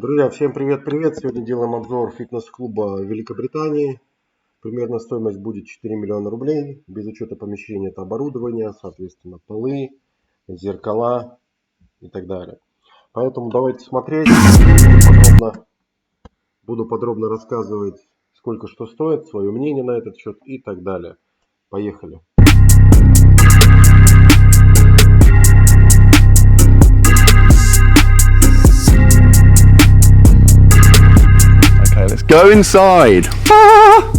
Друзья, всем привет-привет! Сегодня делаем обзор фитнес-клуба Великобритании. Примерно стоимость будет 4 миллиона рублей. Без учета помещения это оборудование, соответственно полы, зеркала и так далее. Поэтому давайте смотреть. Буду подробно рассказывать, сколько что стоит, свое мнение на этот счет и так далее. Поехали! Let's go inside.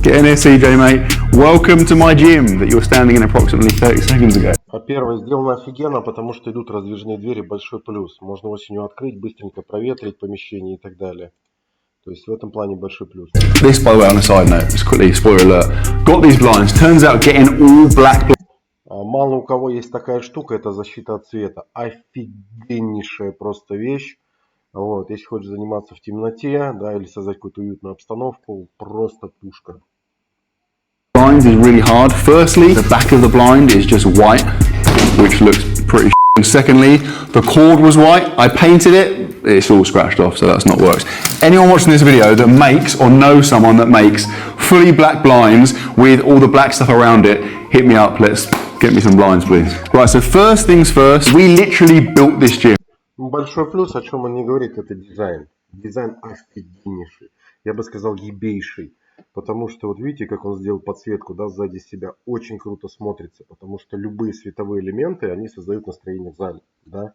Get in here, CJ, mate. Welcome to my gym that you were standing in approximately 30 seconds ago. Первое, сделано офигенно, потому что идут раздвижные двери, большой плюс. Можно осенью открыть, быстренько проветрить помещение и так далее. То есть в этом плане большой плюс. This, by the way, on a side note, just quickly, spoiler alert. Got these blinds. Turns out getting all black. Мало у кого есть такая штука, это защита от света. Офигеннейшая просто вещь. Вот, если хочешь заниматься в темноте, да, или создать какую-то уютную обстановку, просто пушка. Blinds is really hard. Firstly, the back of the blind is just white, which looks pretty. And secondly, the cord was white. I painted it. It's all scratched off, so that's not works. Anyone watching this video that makes or knows someone that makes fully black blinds with all the black stuff around it, hit me up. Let's get me some blinds, please. Right. So first things first, we literally built this gym. Большой плюс, о чем он не говорит, это дизайн. Дизайн офигеннейший. Я бы сказал, ебейший. Потому что вот видите, как он сделал подсветку, да, сзади себя. Очень круто смотрится. Потому что любые световые элементы, они создают настроение в зале. Да.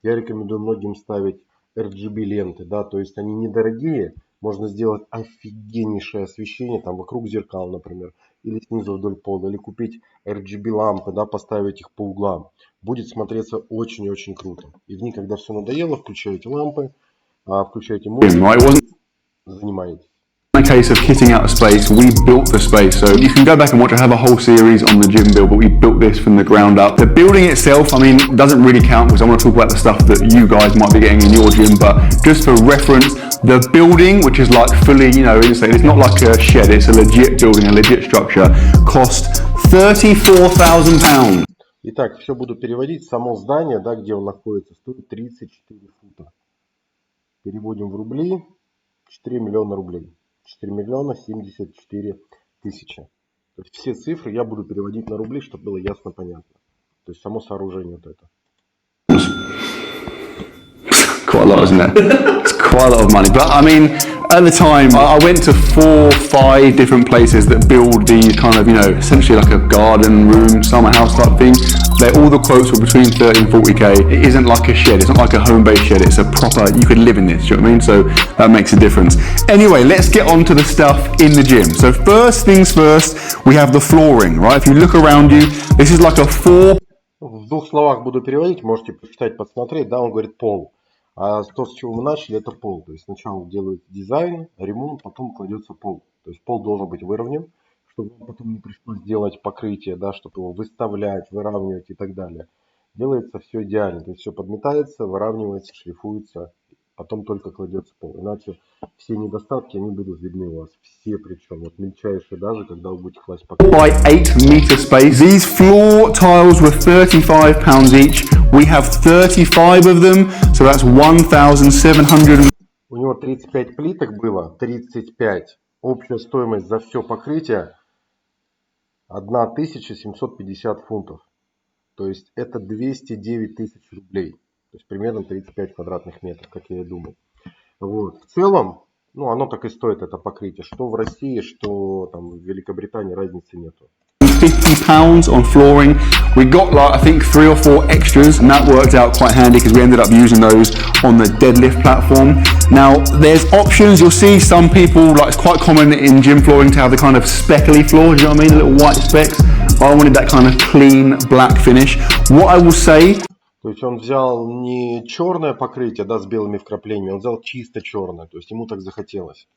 Я рекомендую многим ставить RGB ленты. Да, то есть они недорогие. Можно сделать офигеннейшее освещение. Там вокруг зеркал, например. Или снизу вдоль пола. Или купить RGB лампы, да, поставить их по углам. Будет смотреться очень-очень круто. И в дни, когда все надоело, включаете лампы, включаете музыку, занимаетесь. In a case of kitting out a space, we built the space. So you can go back and watch. I have a whole series on the gym build, but we built this from the ground up. The building itself, I mean, doesn't really count because I want to talk about the stuff that you guys might be getting in your gym. But just for reference, the building, which is like fully, you know, it's not like a shed, it's a legit building, a legit structure, cost £34,000. Итак, все буду переводить. Само здание, да, где он находится, стоит 34 фута. Переводим в рубли. 4 миллиона рублей. 4 миллиона 74 тысячи. То есть все цифры я буду переводить на рубли, чтобы было ясно понятно. То есть само сооружение вот это. Quite a lot, isn't it? It's quite a lot of money. But I mean, at the time, I went to 4 or 5 different places that build these kind of, you know, essentially like a garden room, summer house type thing. All the quotes were between 30 and 40k. It isn't like a shed. It's not like a home-based shed. It's a proper, you could live in this, do you know what I mean? So that makes a difference. Anyway, let's get on to the stuff in the gym. So first things first, we have the flooring, right? If you look around you, this is like a 4... В двух словах буду переводить, можете почитать, посмотреть. Да, он говорит пол. А то, с чего мы начали, это пол. То есть сначала делают дизайн, ремонт, потом кладется пол. То есть пол должен быть выровнен, чтобы вам потом не пришлось делать покрытие, да, чтобы его выставлять, выравнивать и так далее. Делается все идеально. То есть все подметается, выравнивается, шлифуется, потом только кладется пол. Иначе все недостатки, они будут видны у вас. Все причем. Вот мельчайшие даже, когда вы будете класть покрытие. By 8 meter space. These floor tiles were £35 each. We have 35 of them, so that's 1,700. У него 35 плиток было, 35. Общая стоимость за все покрытие 1750 фунтов. То есть это 209 тысяч рублей. То есть примерно 35 квадратных метров, как я и думал. Вот. В целом, ну оно так и стоит, это покрытие. Что в России, что там в Великобритании, разницы нету. £50 on flooring. We got like I think 3 or 4 extras, and that worked out quite handy because we ended up using those on the deadlift platform. Now there's options. You'll see some people, like it's quite common in gym flooring to have the kind of speckly floor. Do you know what I mean? The little white specks. I wanted that kind of clean black finish. What I will say. То есть он взял не черное покрытие, да, с белыми вкраплениями, он взял чисто черное. То есть ему так захотелось.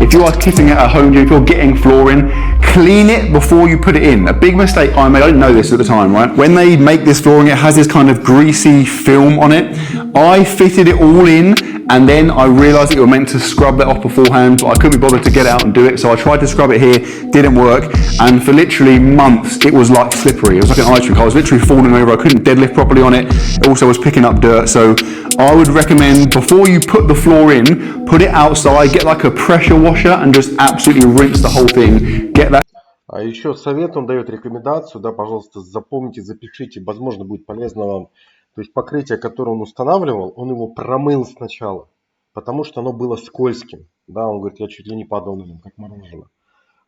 If you are kitting at a home gym, if you're getting flooring, clean it before you put it in. A big mistake I made, I didn't know this at the time, right? When they make this flooring, it has this kind of greasy film on it. I fitted it all in, and then I realised that you were meant to scrub that off beforehand, but I couldn't be bothered to get out and do it, so I tried to scrub it here, didn't work, and for literally months it was like slippery. It was like an ice rink. I was literally falling over, I couldn't deadlift properly on it. It also was picking up dirt, so I would recommend before you put the floor in, put it outside, get like a pressure washer and just absolutely rinse the whole thing. Get that. А еще совет, он дает рекомендацию, да, пожалуйста, запомните, запишите, возможно, будет полезно вам. То есть покрытие, которое он устанавливал, он его промыл сначала, потому что оно было скользким. Да, он говорит, я чуть ли не падал на нем, как мороженое.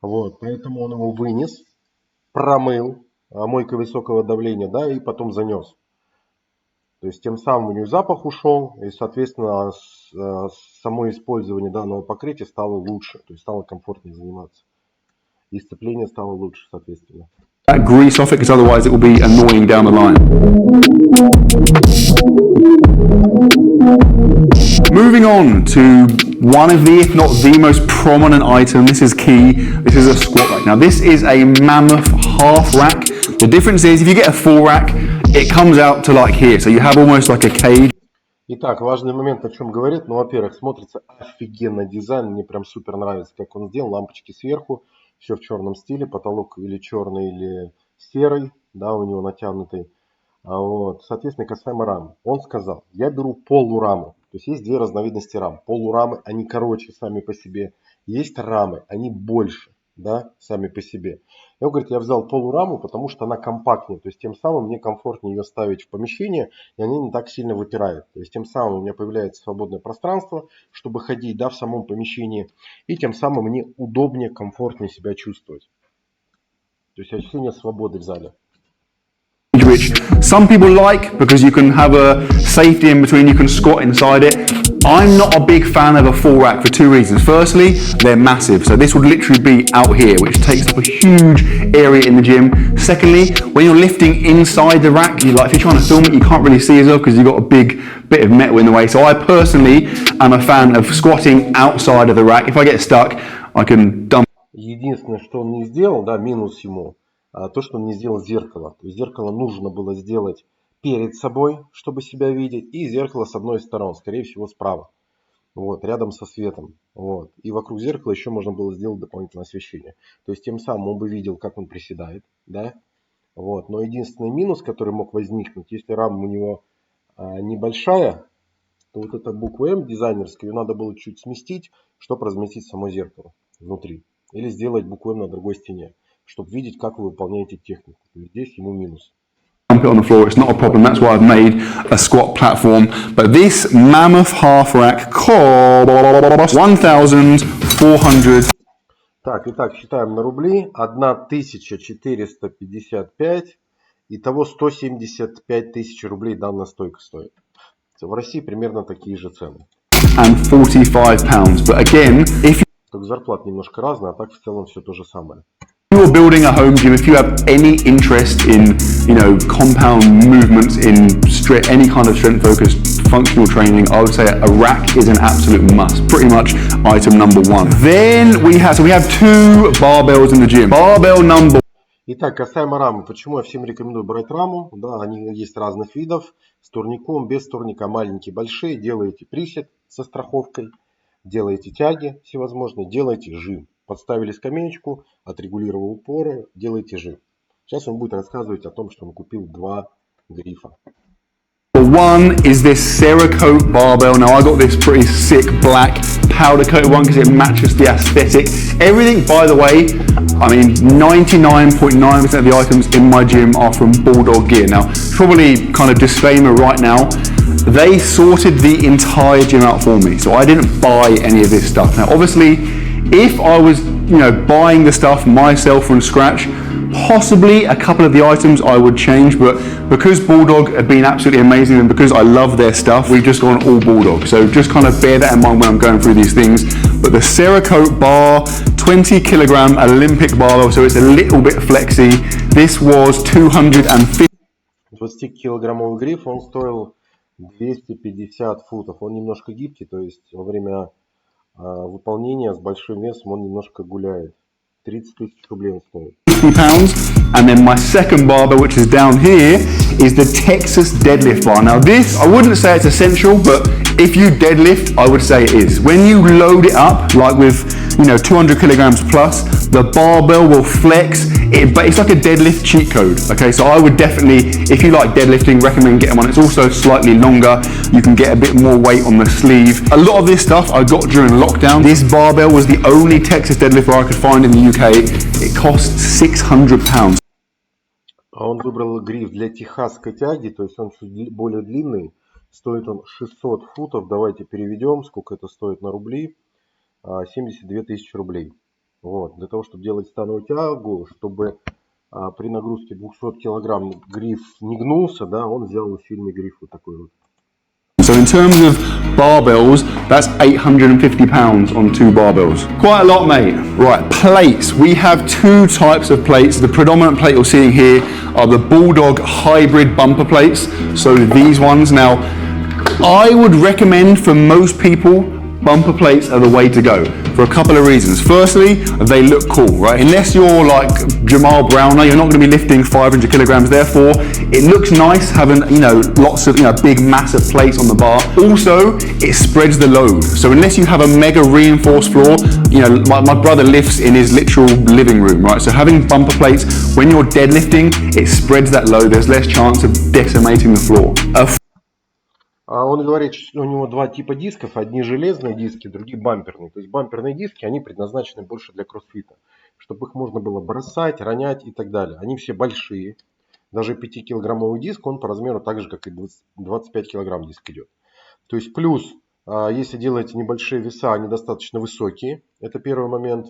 Вот, поэтому он его вынес, промыл мойкой высокого давления, да, и потом занес. То есть тем самым у него запах ушел, и, соответственно, само использование данного покрытия стало лучше, то есть стало комфортнее заниматься. И сцепление стало лучше, соответственно. That grease off it, because otherwise it will be annoying down the line. Moving on to one of the, if not the most prominent item, this is key, this is a squat rack. Now this is a mammoth half rack. The difference is if you get a full rack, it comes out to like here, so you have almost like a cage. Итак, важный момент, о чем говорит. Ну, во-первых, смотрится офигенно дизайн, мне прям супер нравится, как он сделал, лампочки сверху, все в черном стиле, потолок или черный, или серый, да, у него натянутый. Вот. Соответственно, касаемо рамы. Он сказал, я беру полураму. То есть есть две разновидности рам. Полурамы, они короче сами по себе. Есть рамы, они больше, да, сами по себе. И он говорит, я взял полураму, потому что она компактнее. То есть тем самым мне комфортнее ее ставить в помещение, и они не так сильно выпирают. То есть тем самым у меня появляется свободное пространство, чтобы ходить, да, в самом помещении. И тем самым мне удобнее, комфортнее себя чувствовать. То есть ощущение свободы в зале. Which some people like because you can have a safety in between, you can squat inside it. I'm not a big fan of a full rack for two reasons. Firstly, they're massive, so this would literally be out here, which takes up a huge area in the gym. Secondly, when you're lifting inside the rack, if you're trying to film it, you can't really see as well because you've got a big bit of metal in the way. So I personally am a fan of squatting outside of the rack. If I get stuck, I can dump. Единственное, что он не сделал, да, минус ему, то, что он не сделал зеркало. То есть зеркало нужно было сделать перед собой, чтобы себя видеть, и зеркало с одной стороны, скорее всего справа, вот, рядом со светом. Вот. И вокруг зеркала еще можно было сделать дополнительное освещение. То есть тем самым он бы видел, как он приседает, да? Вот. Но единственный минус, который мог возникнуть, если рама у него небольшая, то вот эта буква М дизайнерская, ее надо было чуть сместить, чтобы разместить само зеркало внутри. Или сделать букву М на другой стене, чтобы видеть, как вы выполняете технику. То есть здесь ему минус. Dump it on the floor, it's not a problem. That's why I've made a squat platform. But this mammoth half rack costs 1,400. Так, итак, считаем на рубли. 1455. Итого 175 тысяч рублей данная стойка стоит. В России примерно такие же цены. And 45 pounds. But again, if только зарплата немножко разная, а так в целом все то же самое. you're building a home gym, if you have any interest in, compound movements, in any kind of strength focused functional training, I would say a rack is an absolute must. Pretty much item number one. Then we have two barbells in the gym. Barbell number. Итак, касаемо рамы. Почему я всем рекомендую брать раму? Да, они есть разных видов. С турником, без турника, маленькие, большие. Делаете присед со страховкой. Делаете тяги всевозможные. Делаете жим. Подставили скамеечку, отрегулировал упоры, делаете жим. Сейчас он будет рассказывать о том, что он купил два грифа. One is this Cerakote barbell. Now I got this pretty sick black powder coated one because it matches the aesthetic. Everything, by the way, 99.9% of the items in my gym are from Bulldog Gear. Now, probably kind of disclaimer right now, they sorted the entire gym out for me, so I didn't buy any of this stuff. Now, obviously, if I was, buying the stuff myself from scratch, possibly a couple of the items I would change, but because Bulldog have been absolutely amazing and because I love their stuff, we've just gone all Bulldog. So just kind of bear that in mind when I'm going through these things. But the Cerakote bar, 20 kilogram Olympic barbell, so it's a little bit flexy. This was 250. 20-килограммовый гриф, он стоил 250 футов. Он немножко гибкий, то есть во время выполнение с большим весом он немножко гуляет. 30 тысяч рублей он стоит. £50, and then my second barbell, which is down here, is the Texas deadlift bar. Now this, I wouldn't say it's essential, but if you deadlift, I would say it is. When you load it up, like with 200 kilograms plus, the barbell will flex. But it's like a deadlift cheat code. Okay, so I would definitely, if you like deadlifting, recommend getting one. It's also slightly longer. You can get a bit more weight on the sleeve. A lot of this stuff I got during lockdown. This barbell was the only Texas deadlift bar I could find in the UK. It cost £600. А он выбрал гриф для техасской тяги, то есть он чуть более длинный. Стоит он 600 футов. Давайте переведем, сколько это стоит на рубли. 72 тысячи рублей. Вот. Для того, чтобы делать становую тягу, чтобы при нагрузке 200 килограмм гриф не гнулся, да, он взял усиленный гриф вот такой вот. So in terms of barbells, that's £850 on 2 barbells. Quite a lot, mate. Right, plates. We have 2 types of plates. The predominant plate you're seeing here are the Bulldog hybrid bumper plates. So these ones. Now, I would recommend for most people, bumper plates are the way to go for a couple of reasons. Firstly, they look cool, right? Unless you're like Jamal Browner, you're not going to be lifting 500 kilograms. Therefore, it looks nice having, lots of, big massive plates on the bar. Also, it spreads the load. So unless you have a mega reinforced floor, my brother lifts in his literal living room, right? So having bumper plates, when you're deadlifting, it spreads that load. There's less chance of decimating the floor. Он говорит, что у него 2 типа дисков. Одни железные диски, другие бамперные. То есть бамперные диски, они предназначены больше для кроссфита. Чтобы их можно было бросать, ронять и так далее. Они все большие. Даже 5-килограммовый диск, он по размеру так же, как и 25 килограмм диск идет. То есть плюс, если делаете небольшие веса, они достаточно высокие. Это первый момент.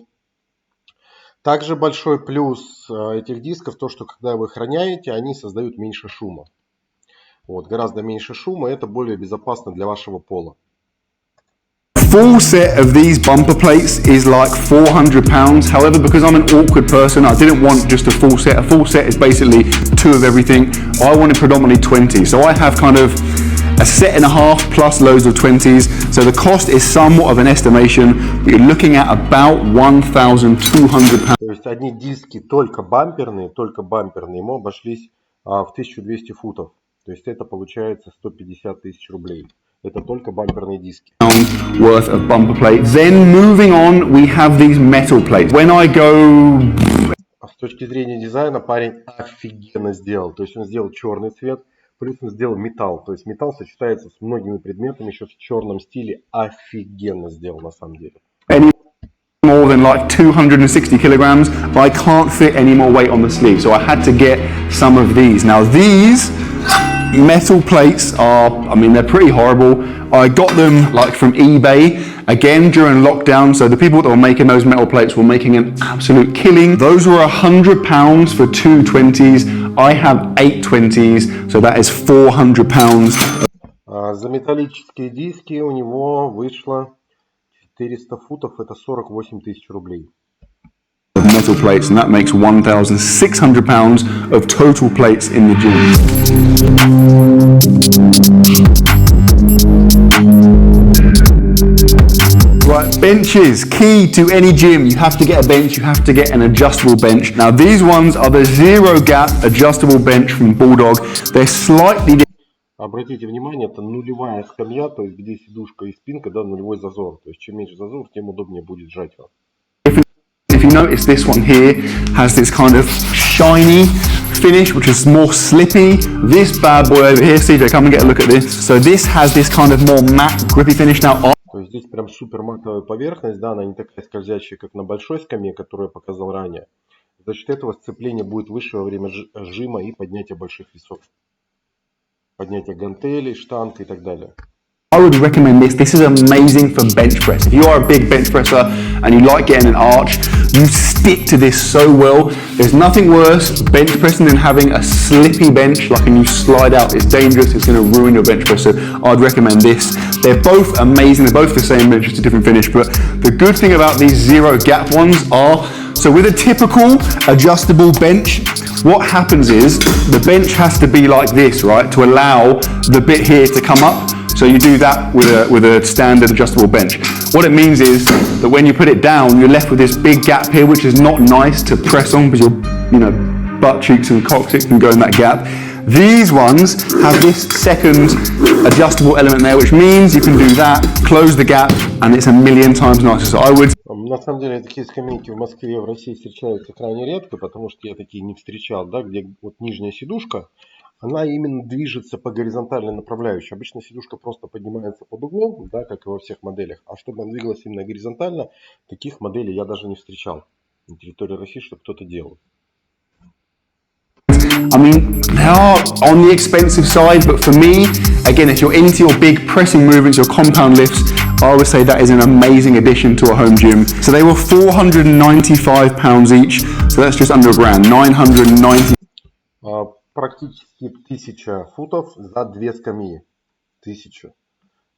Также большой плюс этих дисков, то что когда вы их роняете, они создают меньше шума. Вот, гораздо меньше шума, это более безопасно для вашего пола. Full set of these bumper plates is like £400. However, because I'm an awkward person, I didn't want just a full set. A full set is basically 2 of everything. I wanted predominantly 20. So I have kind of a set and a half plus loads of 20s. So the cost is somewhat of an estimation. You're looking at about £1,200. То есть одни диски только бамперные ему обошлись в 1200 футов. То есть это получается 150 тысяч рублей. Это только бамперные диски. Worth of bumper plates. Then moving on, we have these metal plates. When I go... С точки зрения дизайна парень офигенно сделал. То есть он сделал черный цвет, плюс он сделал металл. То есть металл сочетается с многими предметами еще в черном стиле. Офигенно сделал на самом деле. More than like 260 kilograms, I can't fit any more weight on the sleeve. So I had to get some of these. Now these metal plates are, they're pretty horrible. I got them like from eBay, again during lockdown. So the people that were making those metal plates were making an absolute killing. Those were £100 for 2 20s. I have 8 20s, so that is £400. За металлические диски у него вышло 400 футов, это 48 тысяч рублей. Metal plates, and that makes £1,600 of total plates in the gym. Right, benches, key to any gym. You have to get a bench, you have to get an adjustable bench. Now these ones are the zero gap adjustable bench from Bulldog. They're slightly different. Обратите внимание, это нулевая скамья, то есть где сидушка и спинка, да, нулевой зазор. То есть чем меньше зазор, тем удобнее будет жать вам. If you notice, this one here has this kind of shiny finish, which is more slippy. This bad boy over here, CJ, come and get a look at this. So this has this kind of more matte, grippy finish. Now, то есть здесь прям супер матовая поверхность, да, она не такая скользящая, как на большой скамье, которую я показал ранее. За счет этого сцепление будет выше во время жима и поднятия больших весов. Поднятие гантелей, штанг и так далее. I would recommend this. This is amazing for bench press. If you are a big bench presser and you like getting an arch, you stick to this so well. There's nothing worse bench pressing than having a slippy bench, like when you slide out. It's dangerous. It's going to ruin your bench press. So I'd recommend this. They're both amazing. They're both the same bench, just a different finish. But the good thing about these zero gap ones are, so with a typical adjustable bench, what happens is the bench has to be like this, right, to allow the bit here to come up. So you do that with a standard adjustable bench. What it means is that when you put it down, you're left with this big gap here, which is not nice to press on because your butt cheeks and coccyx can go in that gap. These ones have this second adjustable element there, which means you can do that, close the gap, and it's a million times nicer. So I would... На самом деле такие скамейки в Москве и в России встречаются крайне редко, потому что я такие не встречал, да, где вот нижняя сидушка, она именно движется по горизонтальной направляющей. Обычно сидушка просто поднимается под углом, да, как и во всех моделях. А чтобы она двигалась именно горизонтально, таких моделей я даже не встречал на территории России, что кто-то делал. I mean, they are on the expensive side, but for me, again, if you're into your big pressing movements, your compound lifts, I would say that is an amazing addition to a home gym. So they were £495 each, so that's just under £1,000, 990. Практически 1000 футов за 2 скамьи. 1000.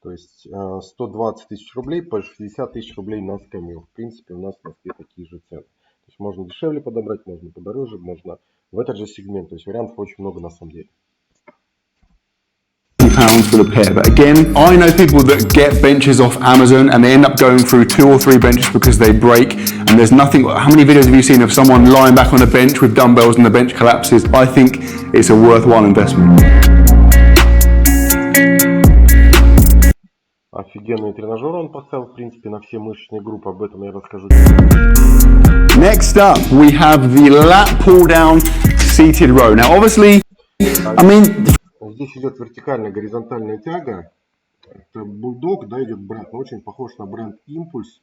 То есть 120 тысяч рублей по 60 тысяч рублей на скамью. В принципе, у нас в Москве такие же цены. То есть можно дешевле подобрать, можно подороже, можно в этот же сегмент. То есть вариантов очень много на самом деле. Pounds for the pair, but again, I know people that get benches off Amazon and they end up going through 2 or 3 benches because they break, and there's nothing. How many videos have you seen of someone lying back on a bench with dumbbells and the bench collapses? I think it's a worthwhile investment. Офигенный тренажер он поставил, в принципе, на все мышечные группы, об этом я расскажу. Next up, we have the lat pull down seated row. Now, obviously, I mean, здесь идет вертикальная горизонтальная тяга. Это бульдог, да, идет бренд, но очень похож на бренд Impulse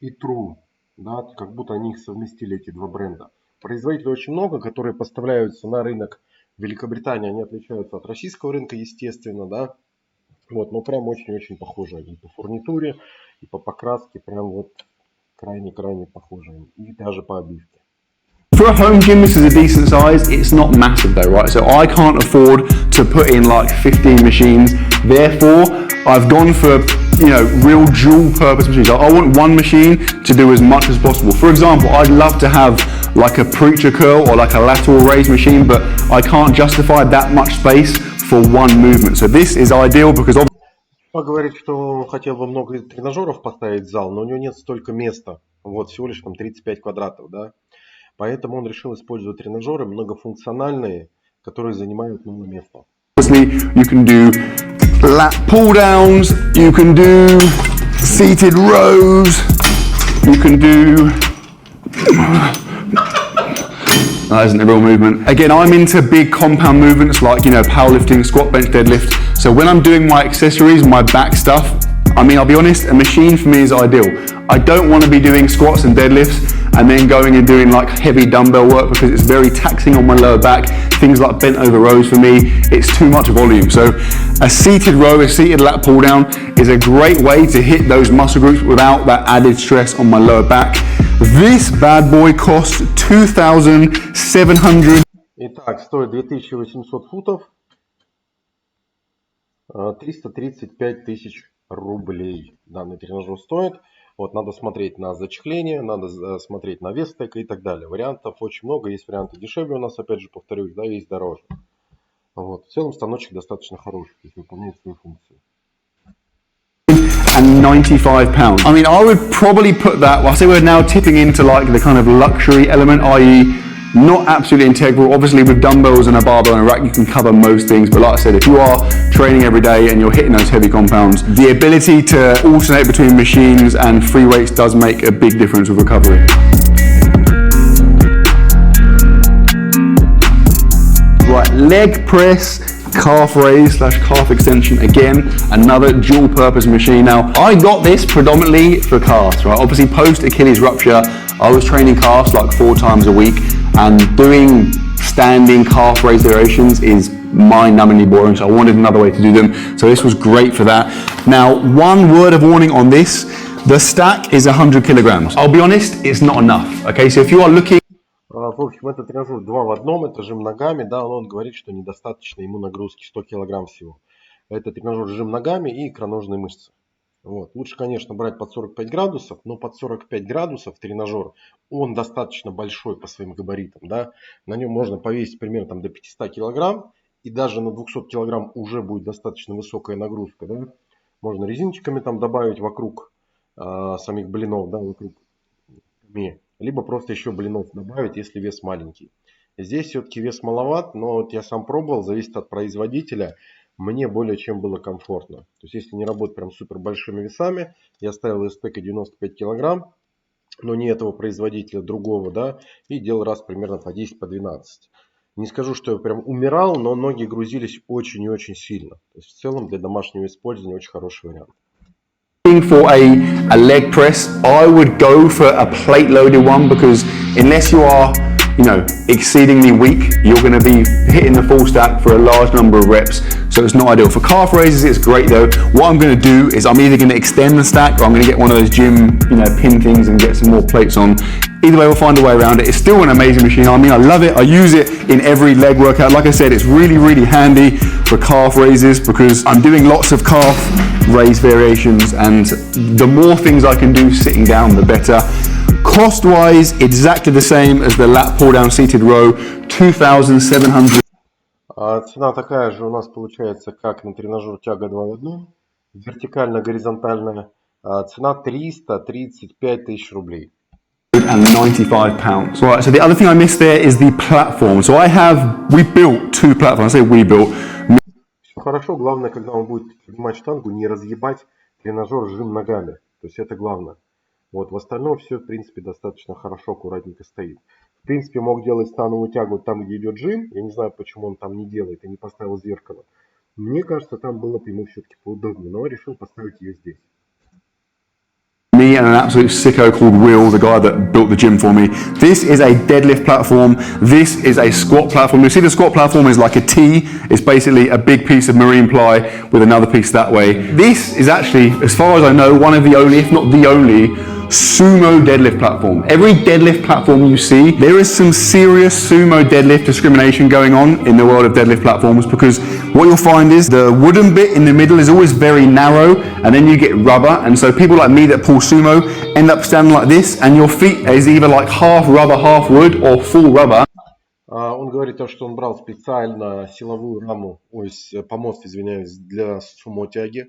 и True, да, как будто они их совместили, эти два бренда. Производителей очень много, которые поставляются на рынок Великобритании, они отличаются от российского рынка, естественно, да. Вот, но прям очень-очень похожи они по фурнитуре и по покраске, прям вот крайне-крайне похожи, и даже по обивке. For a home gym, this is a decent size. It's not massive though, right? So I can't afford to put in like 15 machines. Therefore, I've gone for, real dual purpose machines. I want one machine to do as much as possible. For example, I'd love to have like a preacher curl or like a lateral raise machine, but I can't justify that much space for one movement. So this is ideal because Он говорит, что он хотел бы много тренажеров поставить в зал, но у него нет столько места. Вот, всего лишь там 35 квадратов, да. Поэтому он решил использовать тренажеры многофункциональные, которые занимают много места. Obviously, you can do lat pull downs, you can do seated rows, you can do... That isn't a real movement. Again, I'm into big compound movements like, powerlifting, squat, bench, deadlift. So when I'm doing my accessories, my back stuff, I mean, I'll be honest, a machine for me is ideal. I don't want to be doing squats and deadlifts and then going and doing like heavy dumbbell work because it's very taxing on my lower back. Things like bent over rows for me, it's too much volume. So a seated row, a seated lat pull down is a great way to hit those muscle groups without that added stress on my lower back. This bad boy costs 2,700. Итак, стоит 2800 футов, 335 тысяч рублей данный тренажер стоит. Вот, надо смотреть на зачехление, надо смотреть на вес стека и так далее. Вариантов очень много, есть варианты дешевле у нас, опять же повторюсь, да, есть дороже. Вот, в целом станочек достаточно хороший, то есть выполняет свою функцию. And £95. I mean, I would probably put that, well, I say we're now tipping into like the kind of luxury element, i.e. not absolutely integral. Obviously with dumbbells and a barbell and a rack, you can cover most things. But like I said, if you are training every day and you're hitting those heavy compounds, the ability to alternate between machines and free weights does make a big difference with recovery. Right, leg press, calf raise / calf extension. Again, another dual purpose machine. Now, I got this predominantly for calves, right? Obviously post Achilles rupture, I was training calves like 4 times a week, and doing standing calf raise variations is mind-numbingly boring, so I wanted another way to do them. So this was great for that. Now, one word of warning on this, the stack is 100 kilograms. I'll be honest, it's not enough. Okay, so if you are looking... В общем, этот тренажер 2 в одном, это жим ногами, да, он говорит, что недостаточно ему нагрузки 100 килограмм всего. Это тренажер жим ногами и икроножные мышцы. Вот. Лучше, конечно, брать под 45 градусов, но под 45 градусов тренажер, он достаточно большой по своим габаритам, да. На нем можно повесить примерно там, до 500 килограмм, и даже на 200 килограмм уже будет достаточно высокая нагрузка, да. Можно резиночками там добавить вокруг самих блинов, да, вокруг, либо просто еще блинов добавить, если вес маленький. Здесь все-таки вес маловат, но вот я сам пробовал, зависит от производителя. Мне более чем было комфортно. То есть если не работать прям супер большими весами, я ставил из стека 95 килограмм, но не этого производителя, другого, да, и делал раз примерно по 10, по 12. Не скажу, что я прям умирал, но ноги грузились очень и очень сильно. То есть в целом для домашнего использования очень хороший вариант. For a leg press, I would go for a plate loaded one because unless you are, you know, exceedingly weak, you're going to be hitting the full stack for a large number of reps. So it's not ideal. For calf raises, it's great though. What I'm going to do is I'm either going to extend the stack or I'm going to get one of those gym, you know, pin things and get some more plates on. Either way, we'll find a way around it. It's still an amazing machine. I mean, I love it. I use it in every leg workout. Like I said, it's really, really handy for calf raises because I'm doing lots of calf raise variations, and the more things I can do sitting down, the better. Cost-wise, exactly the same as the lat pull-down seated row, 2,700. Цена такая же у нас получается, как на тренажер тяга 2 в 1. Вертикально-горизонтальная. Цена 335 тысяч рублей. And £95. Right, so the other thing I missed there is the platform. So we built two platforms. I say we built. Все хорошо, главное, когда он будет поднимать штангу, не разъебать тренажер жим ногами. То есть это главное. Вот, в остальном все, в принципе, достаточно хорошо, аккуратненько стоит. В принципе, мог делать становую тягу там, где идет жим. Я не знаю, почему он там не делает и не поставил зеркало. Мне кажется, там было бы ему все-таки поудобнее, но решил поставить ее здесь. Me and an absolute sicko called Will, the guy that built the gym for me. This is a deadlift platform. This is a squat platform. You see the squat platform is like a T. It's basically a big piece of marine ply with another piece that way. This is actually, as far as I know, one of the only, if not the only, sumo deadlift platform. Every deadlift platform you see, there is some serious sumo deadlift discrimination going on in the world of deadlift platforms, because what you'll find is the wooden bit in the middle is always very narrow, and then you get rubber, and so people like me that pull sumo end up standing like this, and your feet is either like half rubber, half wood, or full rubber. Он говорит, что он брал специально силовую раму, помост, извиняюсь, для сумо-тяги,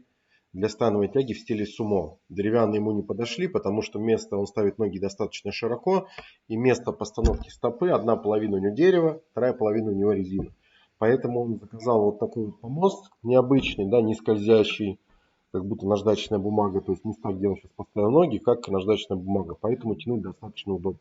для становой тяги в стиле сумо. Деревянные ему не подошли, потому что место он ставит ноги достаточно широко, и место постановки стопы, одна половина у него дерево, вторая половина у него резина. Поэтому он заказал вот такой вот помост, необычный, да, не скользящий, как будто наждачная бумага, то есть не так делать, сейчас поставил ноги, как наждачная бумага, поэтому тянуть достаточно удобно.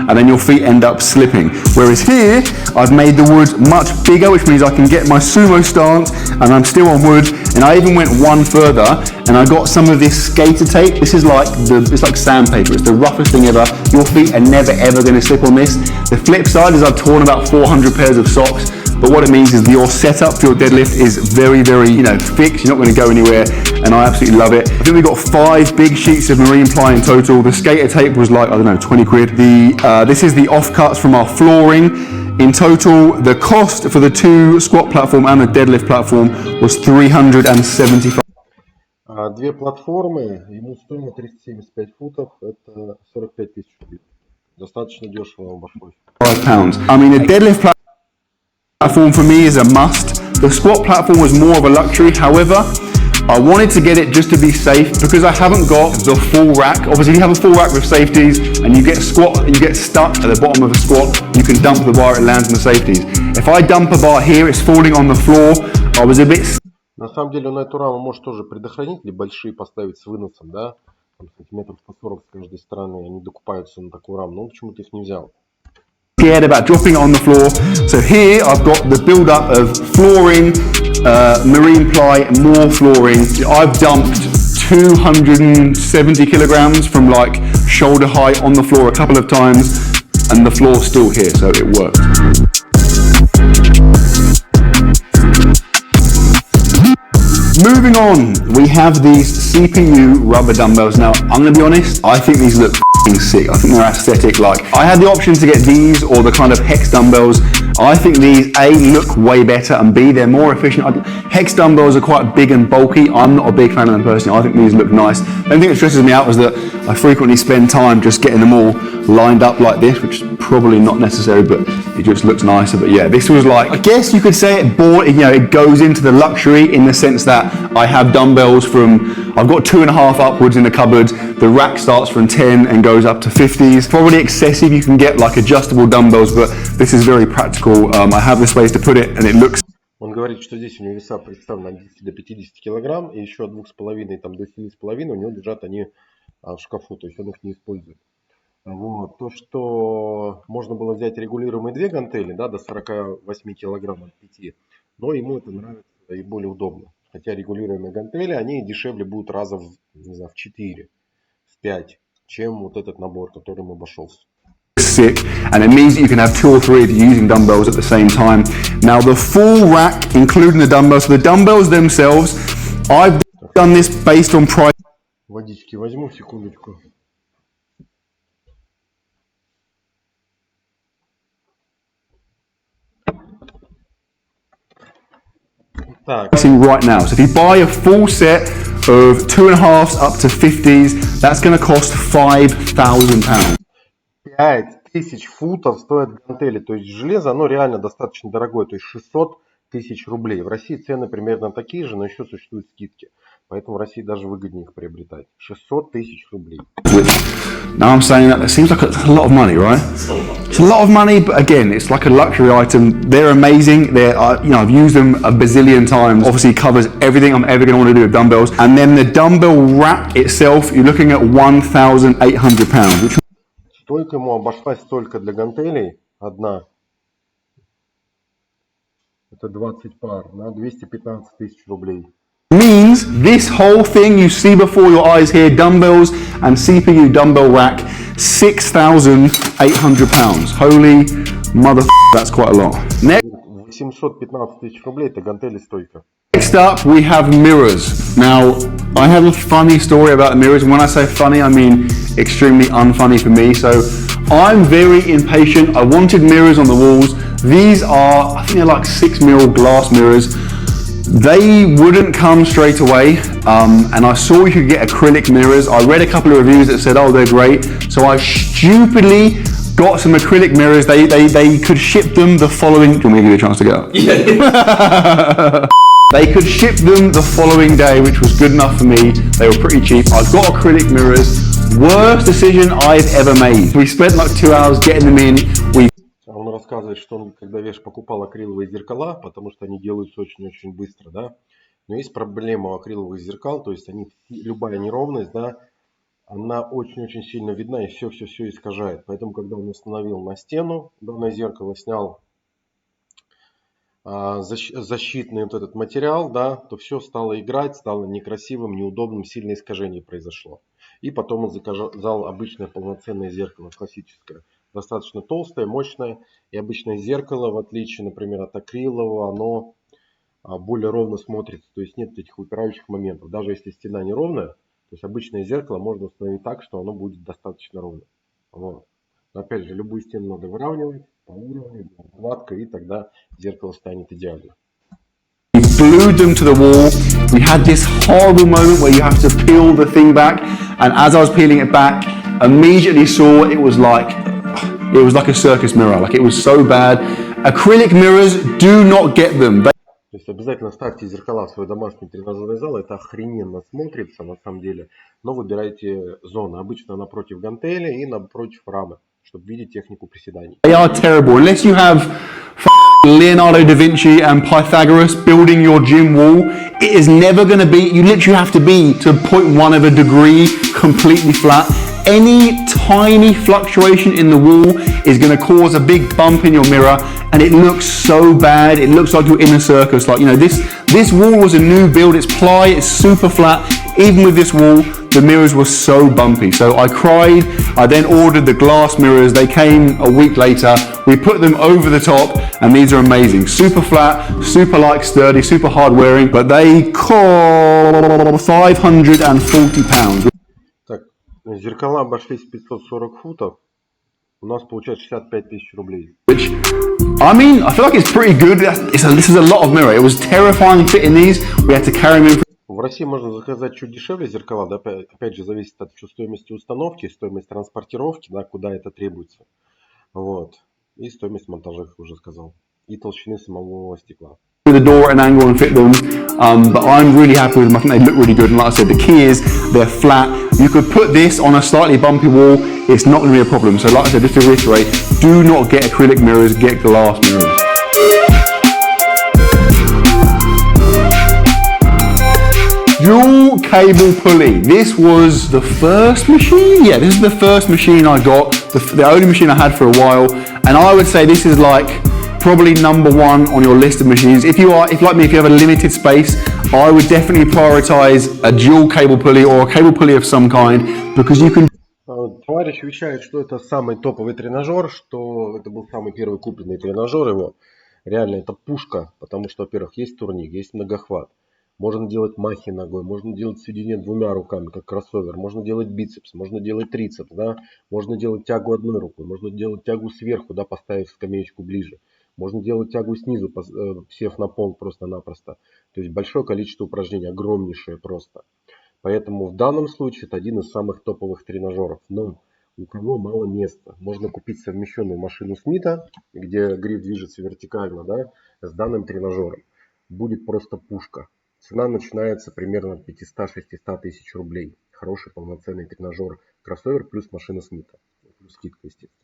And then your feet end up slipping. Whereas here, I've made the wood much bigger, which means I can get my sumo stance, and I'm still on wood. And I even went one further, and I got some of this skater tape. This is like it's like sandpaper. It's the roughest thing ever. Your feet are never ever going to slip on this. The flip side is I've torn about 400 pairs of socks. But what it means is your setup for your deadlift is very, very, you know, fixed. You're not going to go anywhere, and I absolutely love it. I think we got 5 big sheets of marine ply in total. The skater tape was like, I don't know, 20 quid. This is the offcuts from our flooring. In total, the cost for the 2 squat platform and the deadlift platform was 375. Две платформы, ему стоило 375 футов, это 45 тысяч рублей. Достаточно дешево обошлось. £5. I mean, a deadlift platform for me is a must. The squat platform was more of a luxury. However, I wanted to get it just to be safe because I haven't got the full rack. Obviously, if you have a full rack with safeties and you get stuck at the bottom of a squat, you can dump the bar, it lands on the safeties. If I dump a bar here, it's falling on the floor. I was a bit... На самом деле он эту раму может тоже предохранить, или большие поставить с выносом, да, там, сантиметров по 40 с каждой стороны, они докупаются на такую раму, но он почему-то их не взял. Scared about dropping it on the floor. So here I've got the build up of flooring, marine ply, more flooring. I've dumped 270 kilograms from like shoulder height on the floor a couple of times, and the floor's still here, so it worked. Moving on, we have these CPU rubber dumbbells. Now, I'm going to be honest, I think these look sick. I think they're aesthetic. Like, I had the option to get these or the kind of hex dumbbells. I think these, A, look way better, and B, they're more efficient. Hex dumbbells are quite big and bulky. I'm not a big fan of them personally. I think these look nice. The only thing that stresses me out is that I frequently spend time just getting them all lined up like this, which is probably not necessary, but it just looks nicer. But yeah, this was like, I guess you could say it bought, you know, it goes into the luxury in the sense that I have dumbbells from, I've got 2.5 upwards in the cupboard. The rack starts from 10 and goes up to 50s. Probably excessive, you can get like adjustable dumbbells, but this is very practical. I have the space to put it and it looks. Он говорит, что здесь у него веса представлены от 10 до 50 килограмм, и еще от 2,5 там, до 7,5 у него лежат они в шкафу, то есть он их не использует. Вот. То, что можно было взять регулируемые две гантели, да, до 48 килограмм от 5, но ему это нравится и более удобно. Хотя регулируемые гантели, они дешевле будут раза в, не знаю, в 4, в 5, чем вот этот набор, который ему обошелся. Sick, and it means that you can have 2 or 3 of you using dumbbells at the same time. Now the full rack, including the dumbbells, so the dumbbells themselves, I've done this based on price. Водички возьму, секундочку. Так. Right now, so if you buy a full set of 2.5s up to 50s, that's going to cost £5,000. 5000 футов стоят гантели, то есть железо, оно реально достаточно дорогое, то есть 600 тысяч рублей. В России цены примерно такие же, но еще существуют скидки, поэтому в России даже выгоднее их приобретать. 600 тысяч рублей. Now I'm saying that seems like a lot of money, right? It's a lot of money, but again, it's like a luxury item. They're amazing. They're, you know, I've used them a bazillion times. Obviously, it covers everything I'm ever going to want to do with dumbbells. And then the dumbbell rack itself, you're looking at £1,800, which. Стойка ему обошлась только для гантелей одна. Это 20 пар на 215 тысяч рублей. Means this whole thing you see before your eyes here, dumbbells and CPU dumbbell rack, £6,800. Holy mother, that's quite a lot. 815 тысяч рублей это гантели стойка. Next up, we have mirrors. Now, I have a funny story about mirrors, and when I say funny, I mean extremely unfunny for me. So, I'm very impatient. I wanted mirrors on the walls. These are, I think they're like 6mm glass mirrors. They wouldn't come straight away, and I saw you could get acrylic mirrors. I read a couple of reviews that said, oh, they're great. So I stupidly got some acrylic mirrors. They could ship them the following. Do you want me to give you a chance to go? Yeah. They could ship them the following day, which was good enough for me. They were pretty cheap. I got acrylic mirrors. Worst decision I've ever made. We spent like 2 hours getting them in. Он рассказывает, что он, когда покупал акриловые зеркала, потому что они делаются очень-очень быстро, да. Но есть проблема у акриловых зеркал, то есть они, любая неровность, да, она очень-очень сильно видна и все искажает. Поэтому, когда он установил на стену данное зеркало, снял защитный вот этот материал, да, то все стало играть, стало некрасивым, неудобным, сильное искажение произошло. И потом он заказал обычное полноценное зеркало, классическое, достаточно толстое, мощное. И обычное зеркало, в отличие, например, от акрилового, оно более ровно смотрится, то есть нет этих выпирающих моментов. Даже если стена неровная, то есть обычное зеркало можно установить так, что оно будет достаточно ровно. Вот. Но опять же, любую стену надо выравнивать по уровню, гладко, и тогда зеркало станет идеальным. We glued them to the wall. We had this horrible moment where you have to peel the thing back, and as I was peeling it back, immediately saw it was like a circus mirror. Like it was so bad. Acrylic mirrors, do not get them. То есть обязательно ставьте зеркала в свой домашний тренажерный зал. Это охрененно смотрится на самом деле. Но выбирайте зоны. Обычно напротив гантели и напротив рамы, чтобы видеть технику приседаний. They are terrible. Unless you have Leonardo da Vinci and Pythagoras building your gym wall, it is never going to be, you literally have to be to 0.1 of a degree completely flat. Any tiny fluctuation in the wall is going to cause a big bump in your mirror, and it looks so bad. It looks like you're in a circus. Like, you know, this wall was a new build. It's ply, it's super flat. Even with this wall, the mirrors were so bumpy. So I cried. I then ordered the glass mirrors. They came a week later. We put them over the top, and these are amazing. Super flat, super sturdy, super hard wearing, but they cost £540. Так, зеркала обошлись 540 футов. У нас получается 65 тысяч рублей. Which, I mean, I feel like it's pretty good. This is a lot of mirror. It was terrifying fitting these. We had to carry them in. В России можно заказать чуть дешевле зеркала, да, опять же зависит от стоимости установки, стоимость транспортировки, да, куда это требуется. Вот. И стоимость монтажа, как уже сказал. И толщины самого стекла. The door at an angle and fit them, but I'm really happy with them. I think they look really good, and like I said, the key is they're flat. You could put this on a slightly bumpy wall, it's not going to be a problem. So like I said, just to reiterate, do not get acrylic mirrors, get glass mirrors. Dual cable pulley. This was the first machine. Yeah, this is the first machine I got, the only machine I had for a while, and I would say this is like probably number one on your list of machines. If like me, if you have a limited space, I would definitely prioritize a dual cable pulley or a cable pulley of some kind, because you can. Товарищ вещает, что это самый топовый тренажер, что это был самый первый купленный тренажер его. Реально это пушка, потому что, во-первых, есть турник, есть многохват. Можно делать махи ногой, можно делать сведение двумя руками, как кроссовер, можно делать бицепс, можно делать трицепс, да? Можно делать тягу одной рукой, можно делать тягу сверху, да, поставив скамеечку ближе. Можно делать тягу снизу, сев на пол просто-напросто. То есть большое количество упражнений, огромнейшее просто. Поэтому в данном случае это один из самых топовых тренажеров. Но у кого мало места, можно купить совмещенную машину Смита, где гриф движется вертикально, да, с данным тренажером. Будет просто пушка. Цена начинается примерно от 500-600 тысяч рублей. Хороший полноценный тренажер, кроссовер плюс машина Смита. Плюс скидка, естественно.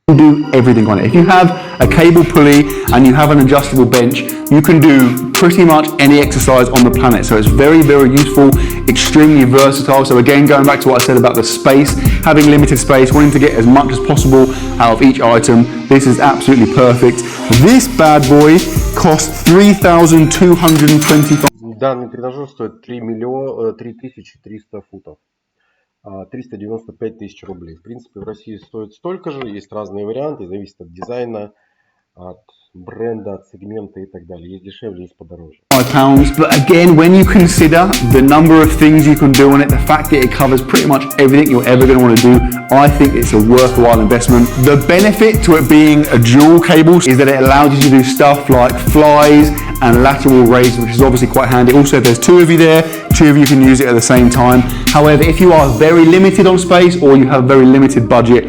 Do everything on it. If you have a cable pulley and you have an adjustable bench, you can do pretty much any exercise on the planet. So it's very, very useful, extremely versatile. So again, going back to what I said about the space, having limited space, wanting to get as much as possible out of each item, this is absolutely perfect. This bad boy costs 3,225. Данный тренажер стоит 3300 футов. 395 тысяч рублей. В принципе, в России стоит столько же. Есть разные варианты. Зависит от дизайна, от бренда, от сегмента и так далее. Есть дешевле, есть подороже. £5. But again, when you consider the number of things you can do on it, the fact that it covers pretty much everything you're ever going to want to do, I think it's a worthwhile investment. The benefit to it being a dual cable is that it allows you to do stuff like flies and lateral raises, which is obviously quite handy. Also, if there's two of you there, two of you can use it at the same time. However, if you are very limited on space or you have very limited budget,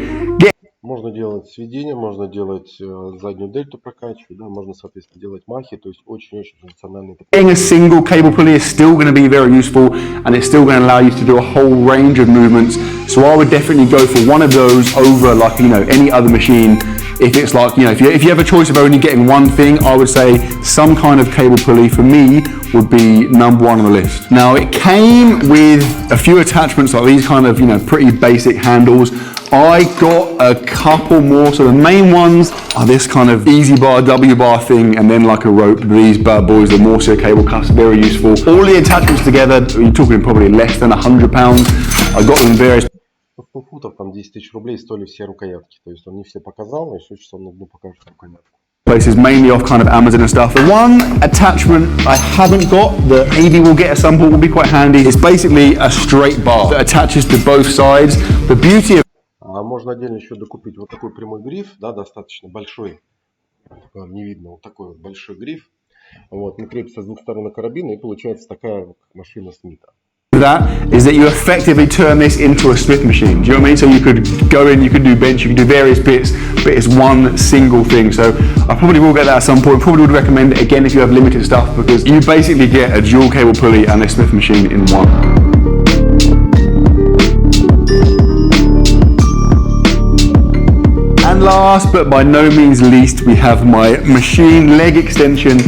можно делать сведения, можно делать заднюю дельту прокачивать, да, можно, соответственно, делать махи, то есть очень-очень функциональный. Getting a single cable pulley is still going to be very useful, and it's still going to allow you to do a whole range of movements. So I would definitely go for one of those over, like, you know, any other machine. If it's like, you know, if you have a choice of only getting one thing, I would say some kind of cable pulley for me would be number one on the list. Now, it came with a few attachments like these kind of, you know, pretty basic handles. I got a couple more, so the main ones are this kind of easy bar, W bar thing, and then like a rope. These bad boys, the Morsia cable cuffs, very useful. All the attachments together, you're talking probably less than £100. I got them in various. 100 футов, там 10 тысяч рублей стоили все рукоятки. То есть он не все показал, но еще сейчас он одну покажет рукоятку. Places mainly off kind of Amazon and stuff. The one attachment I haven't got that maybe we'll get at some point will be quite handy. It's basically a straight bar that attaches to both sides. The beauty of можно отдельно еще докупить вот такой прямой гриф, да, достаточно большой, не видно, вот такой вот большой гриф. Вот, он крепится с двух сторон на карабин, и получается такая машина Смита. That is that you effectively turn this into a Smith machine. Do you know what I mean? So you could go in, you could do bench, you could do various bits, but it's one single thing. So I probably will get that at some point. Probably would recommend it again if you have limited stuff, because you basically get a dual cable pulley and a Smith machine in one. And last but by no means least, we have my machine leg extension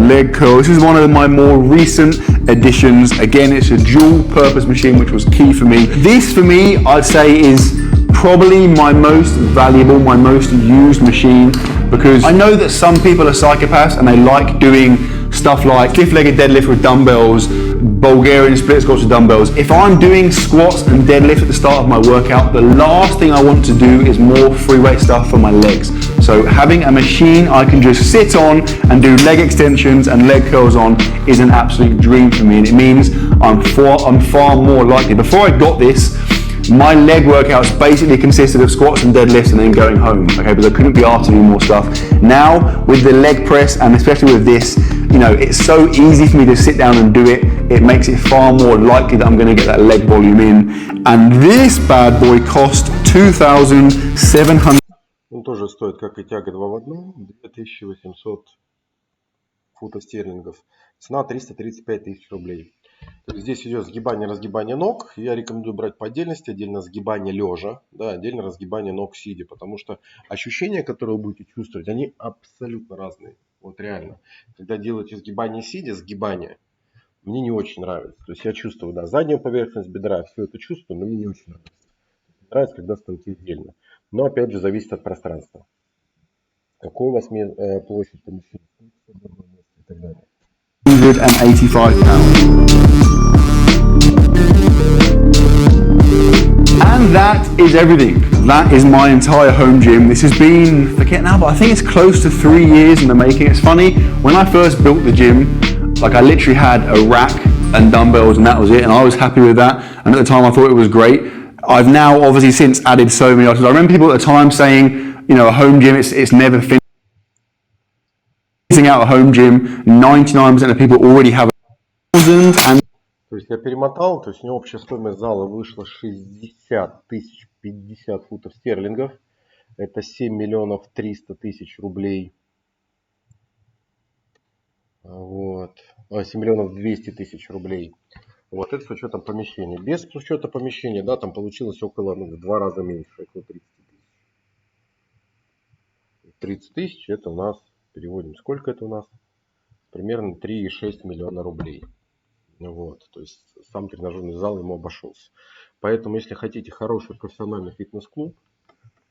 leg curl. This is one of my more recent additions. Again, it's a dual purpose machine, which was key for me. This for me, I'd say, is probably my most valuable, my most used machine, because I know that some people are psychopaths and they like doing stuff like stiff-legged deadlift with dumbbells, Bulgarian split squats with dumbbells. If I'm doing squats and deadlift at the start of my workout, the last thing I want to do is more free weight stuff for my legs. So having a machine I can just sit on and do leg extensions and leg curls on is an absolute dream for me, and it means I'm far more likely. Before I got this, my leg workouts basically consisted of squats and deadlifts and then going home, okay, because I couldn't be asked to do more stuff. Now, with the leg press, and especially with this, you know, it's so easy for me to sit down and do it. It makes it far more likely that I'm going to get that leg volume in. And this bad boy cost 2,700. Он тоже стоит, как и тяга 2 в 1, 2800 фунтов стерлингов. Цена 335 тысяч рублей. То есть здесь идет сгибание-разгибание ног. Я рекомендую брать по отдельности. Отдельно сгибание лежа, да, отдельно разгибание ног сидя. Потому что ощущения, которые вы будете чувствовать, они абсолютно разные. Вот реально. Когда делаете сгибание сидя, сгибание, мне не очень нравится. То есть я чувствую, да, заднюю поверхность бедра, все это чувствую, но мне не очень нравится. Нравится, когда станки отдельно. Но опять же зависит от пространства. Какой у вас площадь помещения и так далее. £185. And that is everything. That is my entire home gym. This has been, forget now, but I think it's close to 3 years in the making. It's funny, when I first built the gym, like I literally had a rack and dumbbells and that was it, and I was happy with that. And at the time I thought it was great. I've now obviously since added so many items. I remember people at the time saying, you know, a home gym, it's never finished. Out a home gym, 99% of people already have and То есть я перемотал, то есть у него общая стоимость зала вышла 60 тысяч 50 фунтов стерлингов. Это 7 миллионов 300 тысяч рублей. Вот. 7 миллионов 200 тысяч рублей. Вот это с учетом помещения. Без учета помещения, да, там получилось около, в 2 раза меньше, около 30 тысяч. 30 тысяч это у нас, переводим, сколько это у нас? Примерно 3,6 миллиона рублей. Вот, то есть сам тренажерный зал ему обошелся. Поэтому, если хотите хороший профессиональный фитнес-клуб,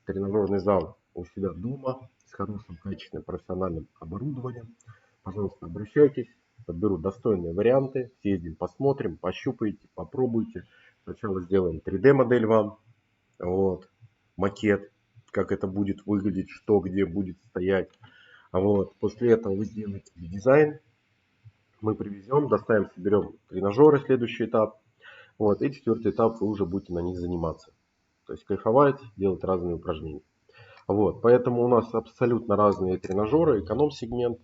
тренажерный зал у себя дома с хорошим, качественным профессиональным оборудованием, пожалуйста, обращайтесь, подберу достойные варианты, съездим, посмотрим, пощупайте, попробуйте. Сначала сделаем 3D-модель вам, вот, макет, как это будет выглядеть, что где будет стоять. Вот, после этого вы сделаете дизайн. Мы привезем, доставим, соберем тренажеры, следующий этап. Вот, и 4-й этап вы уже будете на них заниматься. То есть кайфовать, делать разные упражнения. Вот, поэтому у нас абсолютно разные тренажеры. Эконом-сегмент,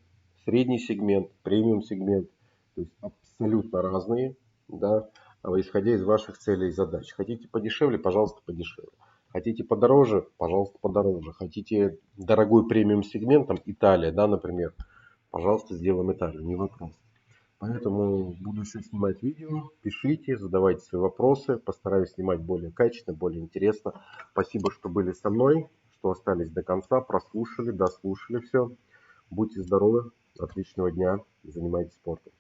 средний сегмент, премиум-сегмент. То есть абсолютно разные, да, исходя из ваших целей и задач. Хотите подешевле, пожалуйста, подешевле. Хотите подороже, пожалуйста, подороже. Хотите дорогой премиум-сегмент, там Италия, да, например, пожалуйста, сделаем Италию, не вопрос. Поэтому буду еще снимать видео. Пишите, задавайте свои вопросы. Постараюсь снимать более качественно, более интересно. Спасибо, что были со мной, что остались до конца, прослушали, дослушали все. Будьте здоровы, отличного дня, занимайтесь спортом.